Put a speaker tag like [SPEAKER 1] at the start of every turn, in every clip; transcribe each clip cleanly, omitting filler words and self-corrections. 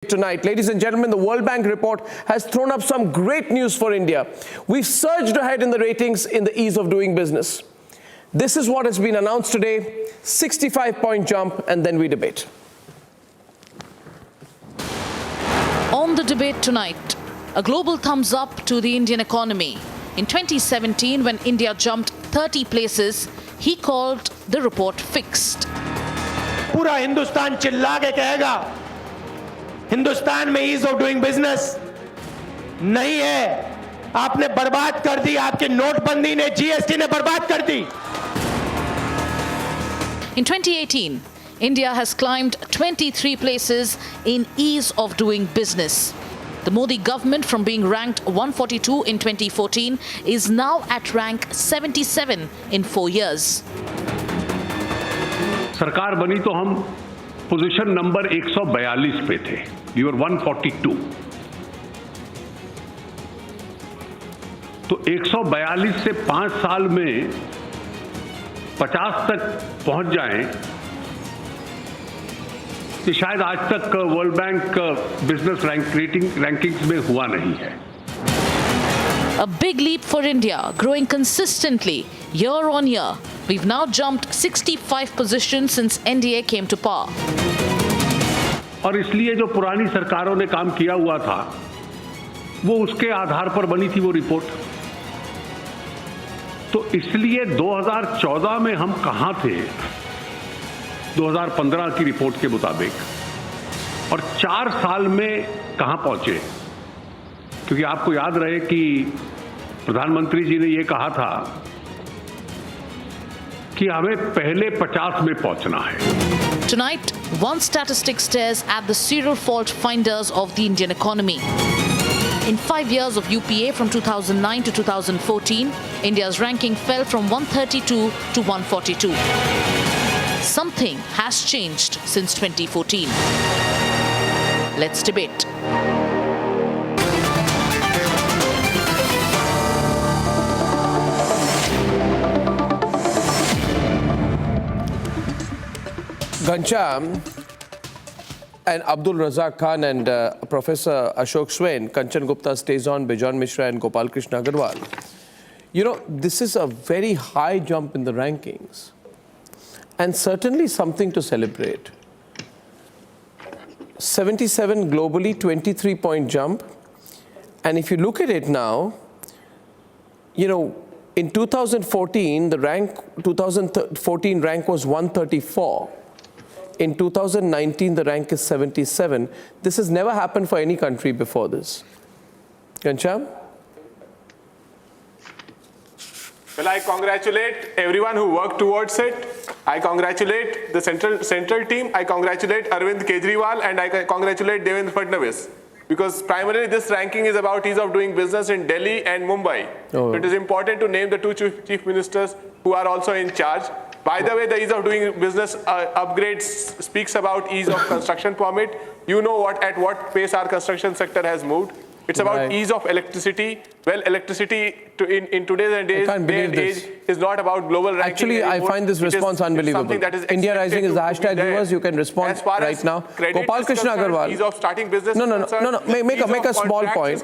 [SPEAKER 1] Tonight, ladies and gentlemen, the World Bank report has thrown up some great news for India. We've surged ahead in the ratings in the ease of doing business. This is what has been announced today, 65-point jump, and then we debate.
[SPEAKER 2] On the debate tonight, a global thumbs up to the Indian economy. In 2017, when India jumped 30 places, he called the report fixed.
[SPEAKER 3] पूरा हिंदुस्तान चिल्ला के कहेगा हिंदुस्तान में ease of doing business नहीं है, आपने बर्बाद कर दी, आपकी नोटबंदी ने, जीएसटी ने बर्बाद कर दी.
[SPEAKER 2] In 2018, India has climbed 23 places in ease of doing business. The Modi government, from being ranked 142 in 2014, is now at rank 77 in 4 years.
[SPEAKER 4] सरकार बनी तो हम पोजीशन नंबर 142 पे थे. We were 142. तो 142 से 5 साल में 50 तक पहुंच जाएं, ये शायद आज तक वर्ल्ड बैंक बिजनेस रैंकिंग्स में हुआ नहीं है.
[SPEAKER 2] A big leap for India, growing consistently year on year. We've now jumped 65 positions since NDA came to power.
[SPEAKER 4] और इसलिए जो पुरानी सरकारों ने काम किया हुआ था, वो उसके आधार पर बनी थी वो रिपोर्ट. तो इसलिए 2014 में हम कहां थे 2015 की रिपोर्ट के मुताबिक, और 4 साल में कहां पहुंचे. क्योंकि आपको याद रहे कि प्रधानमंत्री जी ने ये कहा था कि हमें पहले 50 में पहुंचना है.
[SPEAKER 2] Tonight, one statistic stares at the serial fault finders of the Indian economy. In 5 years of UPA from 2009 to 2014, India's ranking fell from 132 to 142. Something has changed since 2014. Let's debate.
[SPEAKER 1] Ghanshyam and Abdul Razak Khan and Professor Ashok Swain, Kanchan Gupta stays on, Bijan Mishra and Gopal Krishna Agarwal. You know, this is a very high jump in the rankings and certainly something to celebrate. 77 globally, 23-point jump. And if you look at it now, you know, in 2014, the 2014 rank was 134. In 2019, the rank is 77. This has never happened for any country before this. Ghanshyam?
[SPEAKER 5] Well, I congratulate everyone who worked towards it. I congratulate the central team. I congratulate Arvind Kejriwal, and I congratulate Devendra Fadnavis. Because primarily this ranking is about ease of doing business in Delhi and Mumbai. Oh. So it is important to name the two chief ministers who are also in charge. By the way, the ease of doing business upgrades speaks about ease of construction permit. You know at what pace our construction sector has moved. It's about ease of electricity. Well, electricity in today's age is not about global ranking.
[SPEAKER 1] Actually, anymore. I find this response unbelievable. India Rising is the hashtag, viewers. You can respond right now.
[SPEAKER 5] Gopal Krishna Agarwal. Ease of starting business.
[SPEAKER 1] No. Make a small point.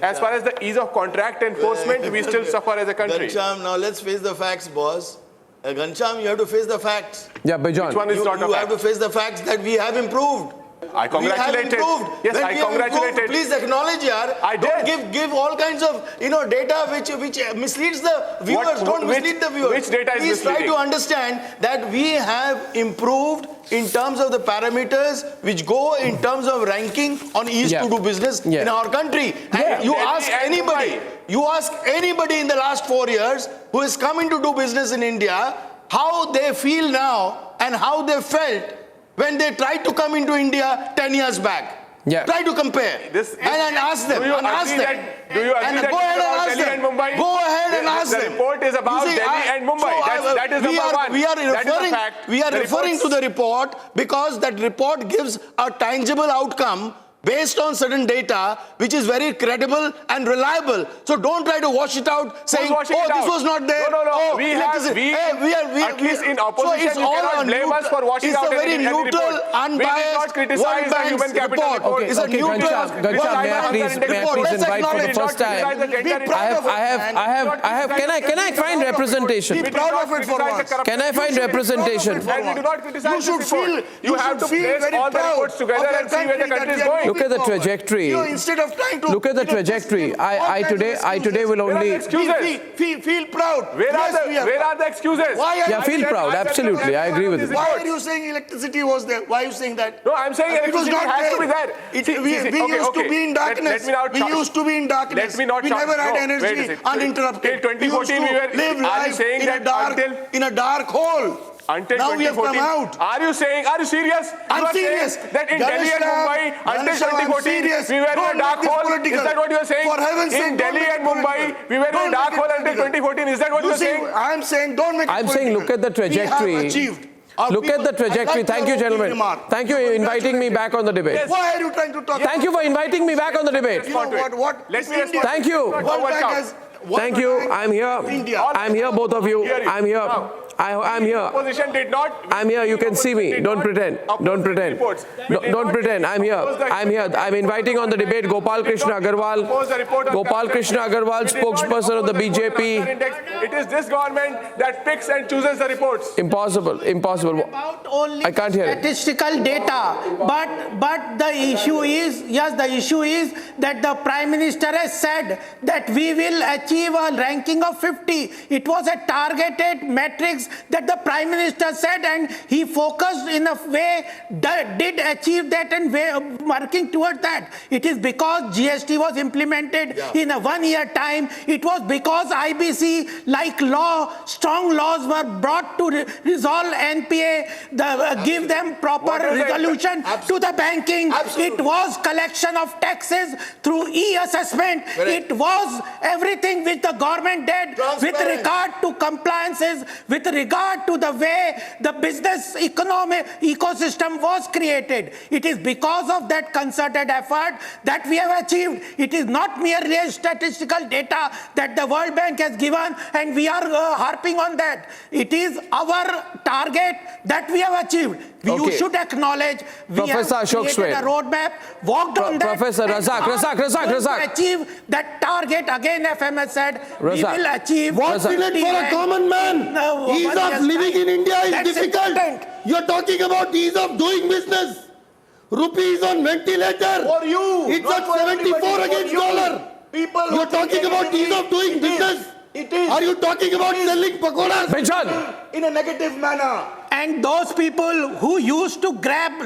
[SPEAKER 5] As far as the ease of contract enforcement, we still suffer as a country.
[SPEAKER 6] Ghanshyam, now let's face the facts, boss. Ghanshyam, you have to face the facts.
[SPEAKER 1] Yeah, Bijan.
[SPEAKER 5] Which one is not a fact?
[SPEAKER 6] You have to face the facts that we have improved.
[SPEAKER 5] I congratulate it. Yes, I congratulate it.
[SPEAKER 6] Please acknowledge, yaar.
[SPEAKER 5] I did.
[SPEAKER 6] Don't give all kinds of data which misleads the viewers. Don't mislead the viewers.
[SPEAKER 5] Which data is
[SPEAKER 6] misleading? Please try to understand that we have improved in terms of the parameters which go in terms of ranking on ease to do business in our country. And you ask anybody in the last 4 years who is coming to do business in India how they feel now and how they felt when they tried to come into India 10 years back. Yeah. Try to compare and ask them.
[SPEAKER 5] Do you agree that
[SPEAKER 6] go ahead and ask
[SPEAKER 5] Delhi
[SPEAKER 6] them.
[SPEAKER 5] and Mumbai?
[SPEAKER 6] Go ahead and ask them.
[SPEAKER 5] The report is about Delhi and Mumbai. That is number one.
[SPEAKER 6] We are referring to the report because that report gives a tangible outcome based on certain data, which is very credible and reliable. So don't try to wash it out saying, oh, this was not there.
[SPEAKER 5] No.
[SPEAKER 6] Oh,
[SPEAKER 5] We at least in opposition,
[SPEAKER 6] so
[SPEAKER 5] you cannot blame us for washing out
[SPEAKER 6] any neutral,
[SPEAKER 5] report.
[SPEAKER 6] unbiased,
[SPEAKER 5] We did not criticize the human capital report.
[SPEAKER 6] It's a neutral,
[SPEAKER 1] Ghanshyam, may I please invite for the first time? Can I find representation?
[SPEAKER 6] Be proud of it for once.
[SPEAKER 1] Can I find representation?
[SPEAKER 5] And we do not criticize
[SPEAKER 6] You
[SPEAKER 5] this
[SPEAKER 6] should
[SPEAKER 5] report.
[SPEAKER 6] feel,
[SPEAKER 5] You have to place all the reports together and see where the country is going.
[SPEAKER 1] Look at the trajectory.
[SPEAKER 6] Instead of trying to
[SPEAKER 1] Look at the trajectory. I today will only
[SPEAKER 6] feel proud.
[SPEAKER 5] Where are the excuses?
[SPEAKER 1] Yeah, feel proud. Absolutely, I agree with you.
[SPEAKER 6] Why are you saying electricity was there? Why are you saying that?
[SPEAKER 5] No, I'm saying electricity has to be there.
[SPEAKER 6] We used to be in darkness. We used to be in darkness.
[SPEAKER 5] Let me not
[SPEAKER 6] we never had energy uninterrupted.
[SPEAKER 5] Till 2014 we were
[SPEAKER 6] live life in a dark hole.
[SPEAKER 5] Until
[SPEAKER 6] now
[SPEAKER 5] 2014,
[SPEAKER 6] we have come out.
[SPEAKER 5] Are you serious?
[SPEAKER 6] I'm serious.
[SPEAKER 5] That in Delhi and Mumbai, until 2014, we were in a dark hole. Is that what you are saying?
[SPEAKER 6] For heaven's sake,
[SPEAKER 5] in Delhi and Mumbai, we were in a dark hole until 2014. Is that what you are saying?
[SPEAKER 6] I'm saying, don't make it political.
[SPEAKER 1] I'm saying, look at the trajectory.
[SPEAKER 6] We have achieved.
[SPEAKER 1] Look at the trajectory. Thank you, gentlemen. Thank you for inviting me back on the debate.
[SPEAKER 6] Yes. Why are you trying to talk?
[SPEAKER 1] Thank you for inviting me back on the debate.
[SPEAKER 6] You know what?
[SPEAKER 5] Let me respond.
[SPEAKER 1] Thank you. Thank you. I'm here. I'm here, both of you. I'm here. I'm here.
[SPEAKER 5] Opposition did not.
[SPEAKER 1] I'm here. You can see me. Don't pretend. Don't pretend. No, don't pretend. I'm here. I'm here. I'm inviting on the debate Gopal Krishna Agarwal. Gopal Krishna Agarwal, spokesperson of the BJP.
[SPEAKER 5] It is this government that picks and chooses the reports.
[SPEAKER 1] Impossible. Impossible. I can't hear it.
[SPEAKER 7] Statistical data. But the issue is, yes, the issue is that the Prime Minister has said that we will achieve a ranking of 50. It was a targeted matrix that the Prime Minister said, and he focused in a way that did achieve that and working towards that. It is because GST was implemented in a 1 year time. It was because IBC, like strong laws were brought to resolve NPA, give them proper resolution to the banking. It was collection of taxes through e-assessment. It was everything which the government did with regard to compliances, with regard to the way the business economic ecosystem was created. It is because of that concerted effort that we have achieved. It is not merely a statistical data that the World Bank has given and we are harping on that. It is our target that we have achieved. You should acknowledge we
[SPEAKER 1] Professor
[SPEAKER 7] have
[SPEAKER 1] Ashok
[SPEAKER 7] created a roadmap, walked on that.
[SPEAKER 1] Professor Razak.
[SPEAKER 7] Achieve that target. Again, FM has said we will achieve.
[SPEAKER 8] What's in it for a common man? Ease of living in India is difficult. You're talking about ease of doing business. Rupees on ventilator.
[SPEAKER 6] For you.
[SPEAKER 8] It's at 74 against dollar. You're talking about ease of doing business.
[SPEAKER 6] It is.
[SPEAKER 8] Are you talking about selling pakoras?
[SPEAKER 1] Benjan.
[SPEAKER 6] In a negative manner.
[SPEAKER 7] And those people who used to grab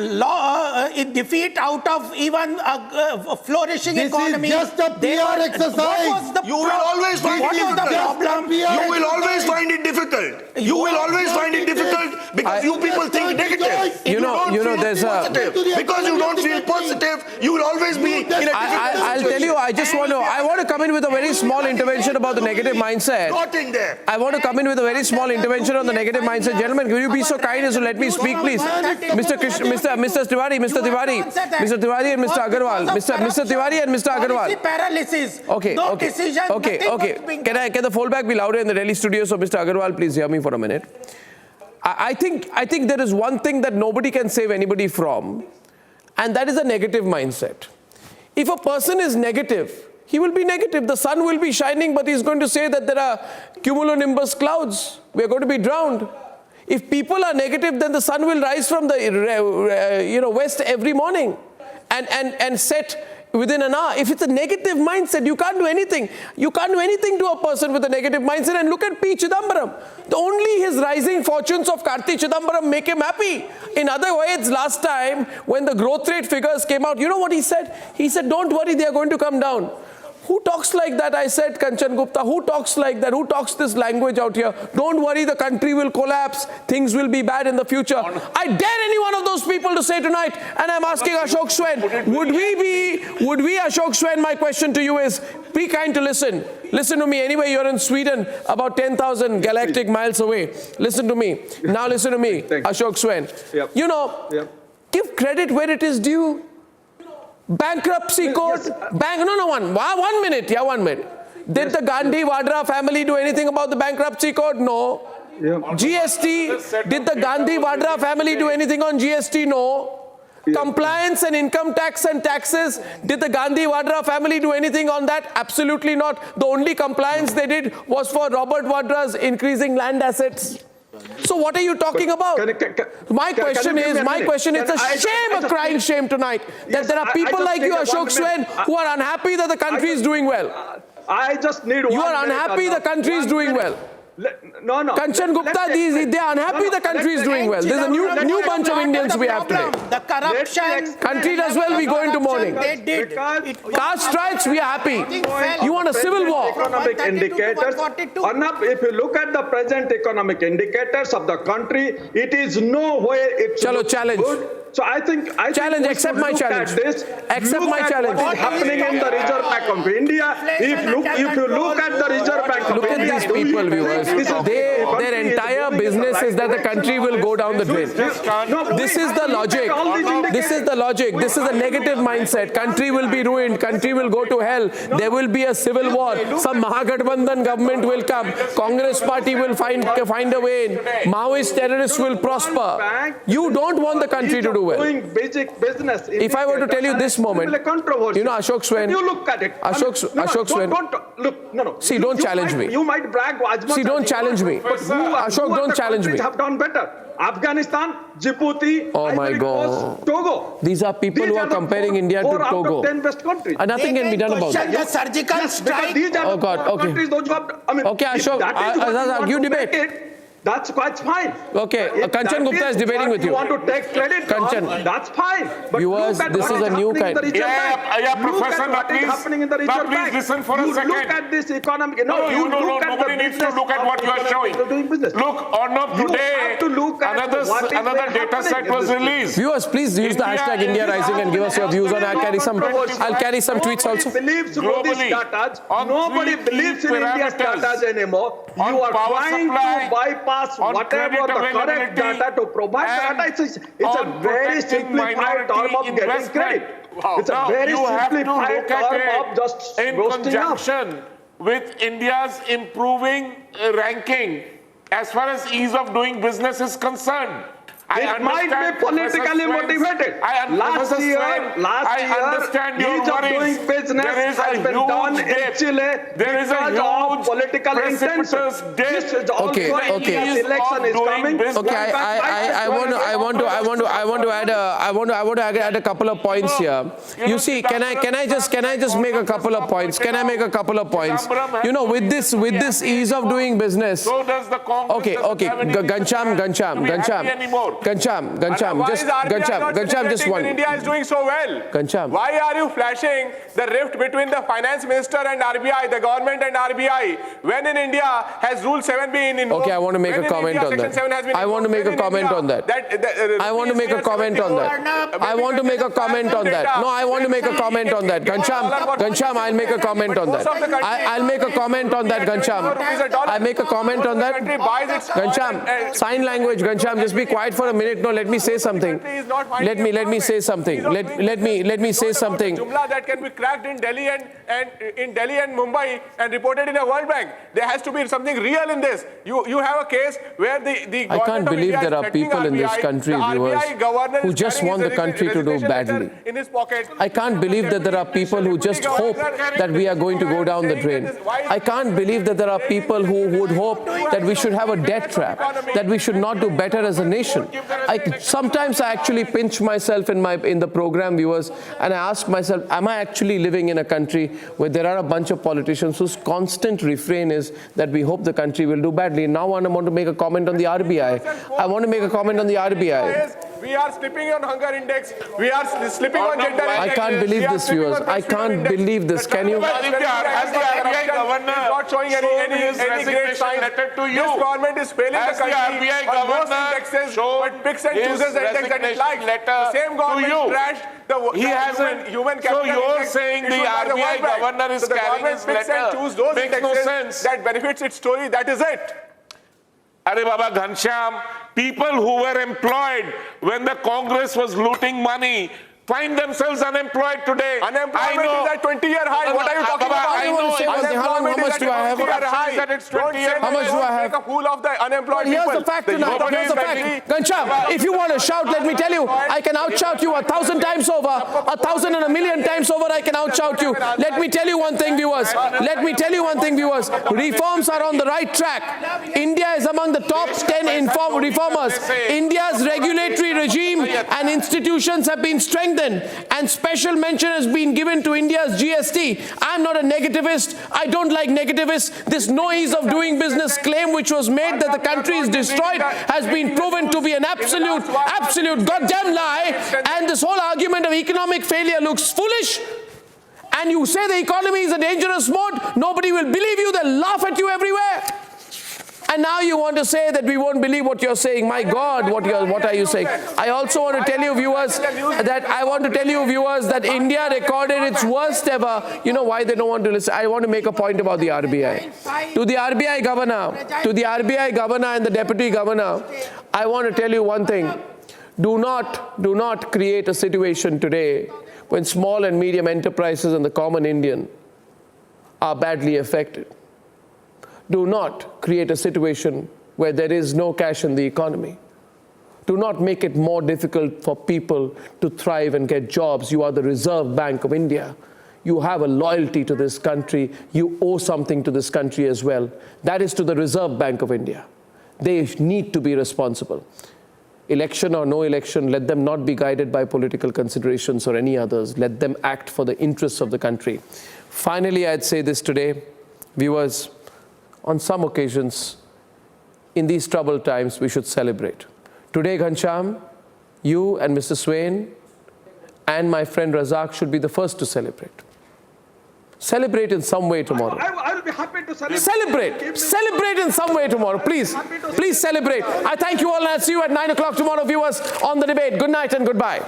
[SPEAKER 7] defeat out of even a flourishing economy.
[SPEAKER 8] This is just a PR exercise.
[SPEAKER 6] You will always find it difficult. You will always find it difficult. You will always find it difficult because you people think negative.
[SPEAKER 1] You know, there's a...
[SPEAKER 6] Because you don't feel positive, you will always be in a difficult
[SPEAKER 1] I'll tell you, I want to come in with a very small intervention about the negative mindset. I want to come in with a very small intervention on the negative mindset. Gentlemen, will you be so kind as to let me speak, please? Mr. Tiwari and Mr. Agarwal. Mr. Tiwari and Mr. Agarwal.
[SPEAKER 7] Paralysis.
[SPEAKER 1] Okay. Can the fallback be louder in the Delhi studio? So Mr. Agarwal, please hear me for a minute. I think there is one thing that nobody can save anybody from, and that is a negative mindset. If a person is negative, he will be negative. The sun will be shining, but he's going to say that there are cumulonimbus clouds. We are going to be drowned. If people are negative, then the sun will rise from the west every morning and set within an hour. If it's a negative mindset, you can't do anything. You can't do anything to a person with a negative mindset. And look at P. Chidambaram. Only his rising fortunes of Karti Chidambaram make him happy. In other words, last time when the growth rate figures came out, you know what he said? He said, don't worry, they are going to come down. Who talks like that? I said, Kanchan Gupta, who talks like that? Who talks this language out here? Don't worry, the country will collapse. Things will be bad in the future. I dare any one of those people to say tonight, and I'm asking Ashok Swain, would we, Ashok Swain, my question to you is, be kind to listen. Listen to me. Anyway, you're in Sweden, about 10,000 galactic miles away. Listen to me. Now listen to me, Ashok Swain. You know, give credit where it is due. Bankruptcy court, one minute. Did the Gandhi Vadra family do anything about the bankruptcy code? No. GST, did the Gandhi Vadra family do anything on GST? No. Compliance and income tax and taxes, did the Gandhi Vadra family do anything on that? Absolutely not. The only compliance they did was for Robert Vadra's increasing land assets. So what are you talking about? My question is, it's a shame, a crying shame tonight that there are people like you, Ashok Swain, who are unhappy that the country is doing well.
[SPEAKER 9] I just need one.
[SPEAKER 1] You are unhappy the country is doing well.
[SPEAKER 9] No.
[SPEAKER 1] Kanchan Gupta, they are unhappy the country is doing well. There's a new bunch of Indians we have today.
[SPEAKER 7] The corruption.
[SPEAKER 1] Country does well, we go into mourning.
[SPEAKER 7] They did.
[SPEAKER 1] Caste strikes, we are happy. You want a civil war.
[SPEAKER 9] Economic indicators. Arnab, if you look at the present economic indicators of the country, it is nowhere it's
[SPEAKER 1] challenge.
[SPEAKER 9] Good. So I think
[SPEAKER 1] accept my challenge. Accept my challenge.
[SPEAKER 9] What is happening in the Reserve Bank of India? If you look at the Reserve Bank of India,
[SPEAKER 1] look at these people, viewers. Their entire business is that the country will go down the drain. This is the logic. This is the logic. This is a negative mindset. Country will be ruined. Country will go to hell. There will be a civil war. Some Mahagathbandhan government will come. Congress party will find a way in. Maoist terrorists will prosper. You don't want the country to do well. If I were to tell you this moment, you know Ashok Swain.
[SPEAKER 9] You look at it.
[SPEAKER 1] Ashok Swain.
[SPEAKER 9] No.
[SPEAKER 1] See, don't challenge me.
[SPEAKER 9] You might brag.
[SPEAKER 1] See, don't challenge me. Ashok, don't challenge me.
[SPEAKER 9] Have done better. Afghanistan, Djibouti,
[SPEAKER 1] oh my
[SPEAKER 9] Ivory
[SPEAKER 1] God.
[SPEAKER 9] Coast, Togo.
[SPEAKER 1] These are people who are comparing India to Togo.
[SPEAKER 9] 10 best countries.
[SPEAKER 1] And nothing can be done about it.
[SPEAKER 7] The surgical strike.
[SPEAKER 1] Oh God, okay. Okay, Ashok, you debate.
[SPEAKER 9] That's quite fine.
[SPEAKER 1] Okay, Kanchan Gupta is debating with you.
[SPEAKER 9] You want to take credit?
[SPEAKER 1] Kanchan.
[SPEAKER 9] That's fine. But
[SPEAKER 1] viewers, this is a new kind.
[SPEAKER 9] Professor, what is happening in the Reserve Bank?
[SPEAKER 5] Please listen for a second.
[SPEAKER 9] Look at this economic.
[SPEAKER 5] Nobody needs to look at what you are showing. Look, Arnab, today another data set was released.
[SPEAKER 1] Viewers, please use the hashtag India Rising and give us your views on it. I'll carry some tweets also.
[SPEAKER 9] Nobody believes in India's data anymore. You are trying to bypass whatever the correct data to provide data. It's a very simplified term of getting credit.
[SPEAKER 5] Wow.
[SPEAKER 9] It's a very simplified term of just
[SPEAKER 5] in conjunction with India's improving ranking as far as ease of doing business is concerned.
[SPEAKER 9] It might be politically motivated. Last year, ease of doing business has been done in Chile because of political intentions.
[SPEAKER 1] Okay.
[SPEAKER 9] Election is coming.
[SPEAKER 1] Okay, I want to add a couple of points here. You see, can I just make a couple of points? Can I make a couple of points? You know, with this ease of doing business.
[SPEAKER 5] So does the Congress.
[SPEAKER 1] Okay. Gancham, just one.
[SPEAKER 5] India is doing so well.
[SPEAKER 1] Gancham.
[SPEAKER 5] Why are you flashing the rift between the finance minister and RBI, the government and RBI, when in India has Rule 7 been invoked?
[SPEAKER 1] Okay, I want to make a comment on that. I want to make a comment on that. I want to make a comment on that. I want to make a comment on that. No, I want to make a comment on that. Gancham, I'll make a comment on that. I'll make a comment on that, Gancham. I make a comment on that. Gancham, sign language, Gancham, just be quiet for a minute. No, let me say something. Let me say something. Let me say something.
[SPEAKER 5] Jumla that can be cracked in Delhi and in Delhi and Mumbai and reported in a World Bank. There has to be something real in this. You have a case where the
[SPEAKER 1] I can't believe there are people in this country, viewers, who just want the country to do badly. I can't believe that there are people who just hope that we are going to go down the drain. I can't believe that there are people who would hope that we should have a debt trap, that we should not do better as a nation. Sometimes I actually pinch myself in the program, viewers, and I ask myself, am I actually living in a country where there are a bunch of politicians whose constant refrain is that we hope the country will do badly? Now I want to make a comment on the RBI. I want to make a comment on the RBI.
[SPEAKER 5] We are slipping on hunger index. We are slipping on gender index.
[SPEAKER 1] I can't believe this, viewers. I can't believe this. Can you?
[SPEAKER 5] As the RBI governor is not showing any great sign. This government is failing the country on most indexes, but picks and chooses the index that it likes. The same government trashed the human capital index.
[SPEAKER 10] So you're saying the RBI governor is carrying his letter.
[SPEAKER 5] Makes no sense. That benefits its story. That is it.
[SPEAKER 10] Arey Baba Ghanshyam, people who were employed when the Congress was looting money find themselves unemployed today.
[SPEAKER 5] Unemployment is at 20-year high. What are you talking about?
[SPEAKER 1] I know. How much do I have?
[SPEAKER 5] How
[SPEAKER 1] much do I have?
[SPEAKER 5] Make a fool of the unemployed
[SPEAKER 1] Here's
[SPEAKER 5] people.
[SPEAKER 1] the fact tonight. Here's the fact. Ghanshyam, if you want to shout, let me tell you, I can outshout you 1,000 times over, 1,000 and 1,000,000 times over. I can outshout you. Let me tell you one thing, viewers. Let me tell you one thing, viewers. Reforms are on the right track. India is among the top 10 reformers. India's regulatory regime and institutions have been strengthened, and special mention has been given to India's GST. I'm not a negativist. I don't like negativists. This no ease of doing business claim which was made that the country is destroyed has been proven to be an absolute goddamn lie. And this whole argument of economic failure looks foolish. And you say the economy is a dangerous mode, nobody will believe you. They'll laugh at you everywhere. And now you want to say that we won't believe what you're saying. My God, what are you saying? I also want to tell you, viewers, that India recorded its worst ever. You know why they don't want to listen? I want to make a point about the RBI. To the RBI governor and the deputy governor, I want to tell you one thing. Do not create a situation today when small and medium enterprises and the common Indian are badly affected. Do not create a situation where there is no cash in the economy. Do not make it more difficult for people to thrive and get jobs. You are the Reserve Bank of India. You have a loyalty to this country. You owe something to this country as well. That is to the Reserve Bank of India. They need to be responsible. Election or no election, let them not be guided by political considerations or any others. Let them act for the interests of the country. Finally, I'd say this today, viewers, on some occasions, in these troubled times, we should celebrate. Today, Ghanshyam, you and Mr. Swain and my friend Razak should be the first to celebrate. Celebrate in some way tomorrow.
[SPEAKER 9] I will be happy to celebrate.
[SPEAKER 1] Celebrate in some way tomorrow. Please celebrate. I thank you all and I'll see you at 9 o'clock tomorrow, viewers, on The Debate. Good night and goodbye.